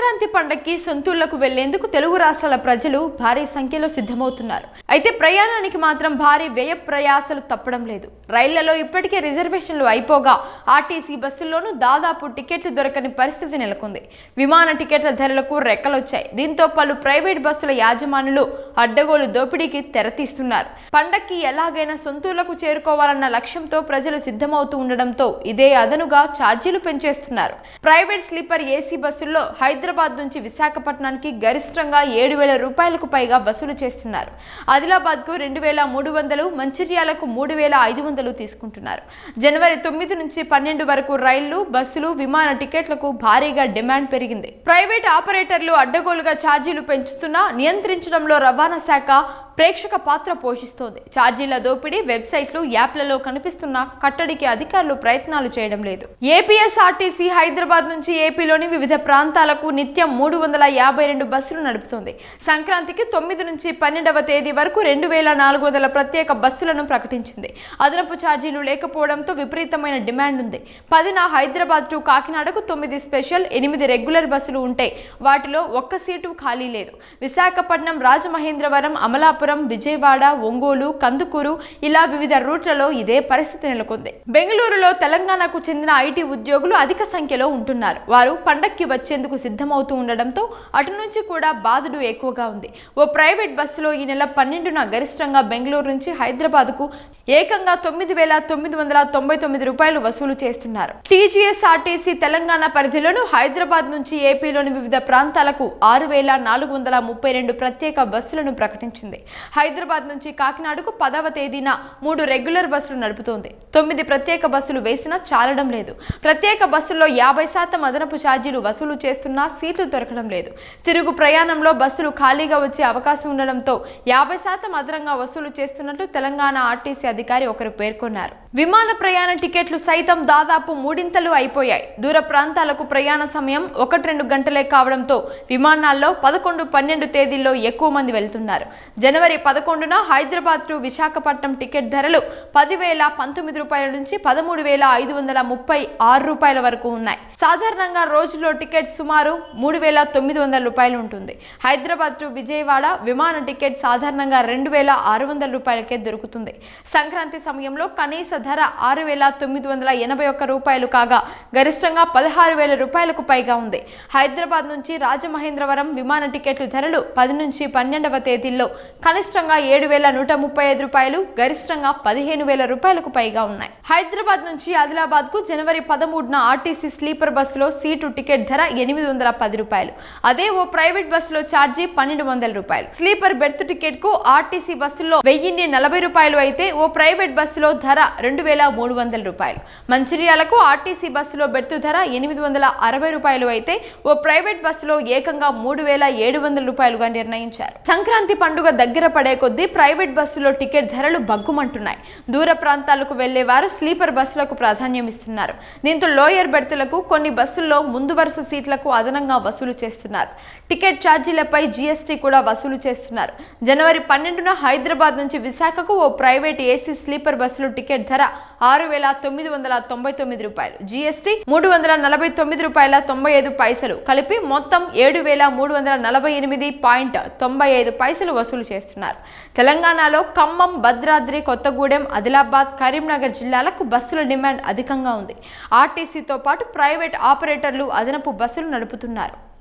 సంక్రాంతి పండగకి సొంతూళ్లకు వెళ్లేందుకు తెలుగు రాష్ట్రాల ప్రజలు భారీ సంఖ్యలో సిద్ధమవుతున్నారు. అయితే ప్రయాణానికి మాత్రం భారీ వ్యయ ప్రయాసలు తప్పడం లేదు. రైళ్లలో ఇప్పటికే రిజర్వేషన్లు అయిపోగా ఆర్టీసీ బస్సుల్లోనూ దాదాపు టికెట్లు దొరకని పరిస్థితి నెలకొంది. విమాన టికెట్ల ధరలకు రెక్కలొచ్చాయి. దీంతో పలు ప్రైవేట్ బస్సుల యాజమానులు అడ్డగోలు దోపిడీకి తెరతీస్తున్నారు. పండక్కి ఎలాగైనా సొంతూళ్లకు చేరుకోవాలన్న లక్ష్యంతో ప్రజలు సిద్ధమవుతూ ఉండడంతో ఇదే అదనుగా ఛార్జీలు పెంచేస్తున్నారు. ప్రైవేట్ స్లీపర్ ఏసీ బస్సుల్లో హైదరాబాద్ నుంచి విశాఖపట్నానికి గరిష్టంగా 7,000 రూపాయలకు పైగా వసూలు చేస్తున్నారు. ఆదిలాబాద్కు 2,300, మంచిర్యాలకు 3,500 తీసుకుంటున్నారు. జనవరి 9 నుంచి 12 వరకు రైళ్లు, బస్సులు, విమాన టికెట్లకు భారీగా డిమాండ్ పెరిగింది. ప్రైవేట్ ఆపరేటర్లు అడ్డగోలుగా ఛార్జీలు పెంచుతున్నా నియంత్రించడంలో రవాణా శాఖ ప్రేక్షక పాత్ర పోషిస్తోంది. ఛార్జీల దోపిడీ వెబ్సైట్లు, యాప్లలో కనిపిస్తున్న కట్టడికి అధికారులు ప్రయత్నాలు చేయడం లేదు. ఏపీఎస్ఆర్టీసీ హైదరాబాద్ నుంచి ఏపీలోని వివిధ ప్రాంతాలకు నిత్యం 352 బస్సులు నడుపుతోంది. సంక్రాంతికి 9 నుంచి 12వ తేదీ వరకు 2,400 ప్రత్యేక బస్సులను ప్రకటించింది. అదనపు ఛార్జీలు లేకపోవడంతో విపరీతమైన డిమాండ్ ఉంది. 10న హైదరాబాద్ టు కాకినాడకు 9 స్పెషల్, 8 రెగ్యులర్ బస్సులు ఉంటే వాటిలో ఒక్క సీటు ఖాళీ లేదు. విశాఖపట్నం, రాజమహేంద్రవరం, అమలాపురం, విజయవాడ, ఒంగోలు, కందుకూరు ఇలా వివిధ రూట్లలో ఇదే పరిస్థితి నెలకొంది. బెంగళూరులో తెలంగాణకు చెందిన ఐటీ ఉద్యోగులు అధిక సంఖ్యలో ఉంటున్నారు. వారు పండక్కి వచ్చేందుకు సిద్ధమవుతూ ఉండడంతో అటు నుంచి కూడా బాధుడు ఎక్కువగా ఉంది. ఓ ప్రైవేట్ బస్సులో ఈ నెల 12న గరిష్టంగా బెంగళూరు నుంచి హైదరాబాద్కు ఏకంగా 9,999 రూపాయలు వసూలు చేస్తున్నారు. టీజీఎస్ఆర్టీసీ తెలంగాణ పరిధిలోను హైదరాబాద్ నుంచి ఏపీలోని వివిధ ప్రాంతాలకు 6,432 ప్రత్యేక బస్సులను ప్రకటించింది. హైదరాబాద్ నుంచి కాకినాడకు 10వ తేదీన 3 రెగ్యులర్ బస్సులు నడుపుతోంది. 9 ప్రత్యేక బస్సులు వేసినా చాలడం లేదు. ప్రత్యేక బస్సుల్లో 50% అదనపు ఛార్జీలు వసూలు చేస్తున్నా సీట్లు దొరకడం లేదు. తిరుగు ప్రయాణంలో బస్సులు ఖాళీగా వచ్చే అవకాశం ఉండడంతో 50% అదనంగా వసూలు చేస్తున్నట్లు తెలంగాణ ఆర్టీసీ అధికారి ఒకరు పేర్కొన్నారు. విమాన ప్రయాణ టికెట్లు సైతం దాదాపు మూడింతలు అయిపోయాయి. దూర ప్రాంతాలకు ప్రయాణ సమయం 1-2 గంటలే కావడంతో విమానాల్లో 11, 12 తేదీల్లో ఎక్కువ మంది వెళ్తున్నారు. జనవరి 11న హైదరాబాద్ టు విశాఖపట్నం టికెట్ ధరలు 10,019 రూపాయల నుంచి 13,536 రూపాయల వరకు ఉన్నాయి. సాధారణంగా రోజులో టికెట్ సుమారు 3,900 రూపాయలు ఉంటుంది. హైదరాబాద్ టు విజయవాడ విమాన టికెట్ సాధారణంగా 2,600 రూపాయలకే దొరుకుతుంది. సంక్రాంతి సమయంలో కనీస ధర 6,981 రూపాయలు కాగా గరిష్టంగా 16,000 రూపాయలకు పైగా ఉంది. హైదరాబాద్ నుంచి రాజమహేంద్రవరం విమాన టికెట్లు ధరలు 10 నుంచి 12వ తేదీల్లో కనిష్టంగా 7,135 రూపాయలు, గరిష్టంగా 15,000 రూపాయలకు పైగా ఉన్నాయి. హైదరాబాద్ నుంచి ఆదిలాబాద్ కు జనవరి 13న ఆర్టీసీ స్లీపర్ బస్సులో సీటు టికెట్ ధర 810 రూపాయలు. అదే ఓ ప్రైవేట్ బస్సులో ఛార్జీ 1,200 రూపాయలు. స్లీపర్ బెర్త్ టికెట్ కు ఆర్టీసీ బస్సులో 1,040 రూపాయలు అయితే ఓ ప్రైవేట్ బస్సులో ధర 2,300 రూపాయలు. మంచిర్యాలకు ఆర్టీసీ బస్సులో బెర్త్ ధర 860 రూపాయలు అయితే ఓ ప్రైవేట్ బస్సులో ఏకంగా 3,700 రూపాయలుగా నిర్ణయించారు. సంక్రాంతి పండుగ దగ్గర పడే కొద్దీ ప్రైవేట్ బస్సులో టికెట్ ధరలు బగ్గుమంటున్నాయి. దూర ప్రాంతాలకు వెళ్లేవారు స్లీపర్ బస్సులకు ప్రాధాన్యం ఇస్తున్నారు. దీంతో లోయర్ బెర్తులకు, కొన్ని బస్సుల్లో ముందు వరుస సీట్లకు అదనంగా వసూలు చేస్తున్నారు. టికెట్ ఛార్జీలపై జీఎస్టీ కూడా వసూలు చేస్తున్నారు. జనవరి 12న హైదరాబాద్ నుంచి విశాఖకు ఓ ప్రైవేట్ ఏసీ స్లీపర్ బస్సులు టికెట్ ధర 6,999 రూపాయలు. జీఎస్టీ 349 రూపాయల 95 పైసలు కలిపి మొత్తం 7,348.95 పైసలు వసూలు చేస్తున్నారు. తెలంగాణలో ఖమ్మం, భద్రాద్రి, కొత్తగూడెం, ఆదిలాబాద్, కరీంనగర్ జిల్లాలకు బస్సుల డిమాండ్ అధికంగా ఉంది. ఆర్టీసీతో పాటు ప్రైవేట్ ఆపరేటర్లు అదనపు బస్సులు నడుపుతున్నారు.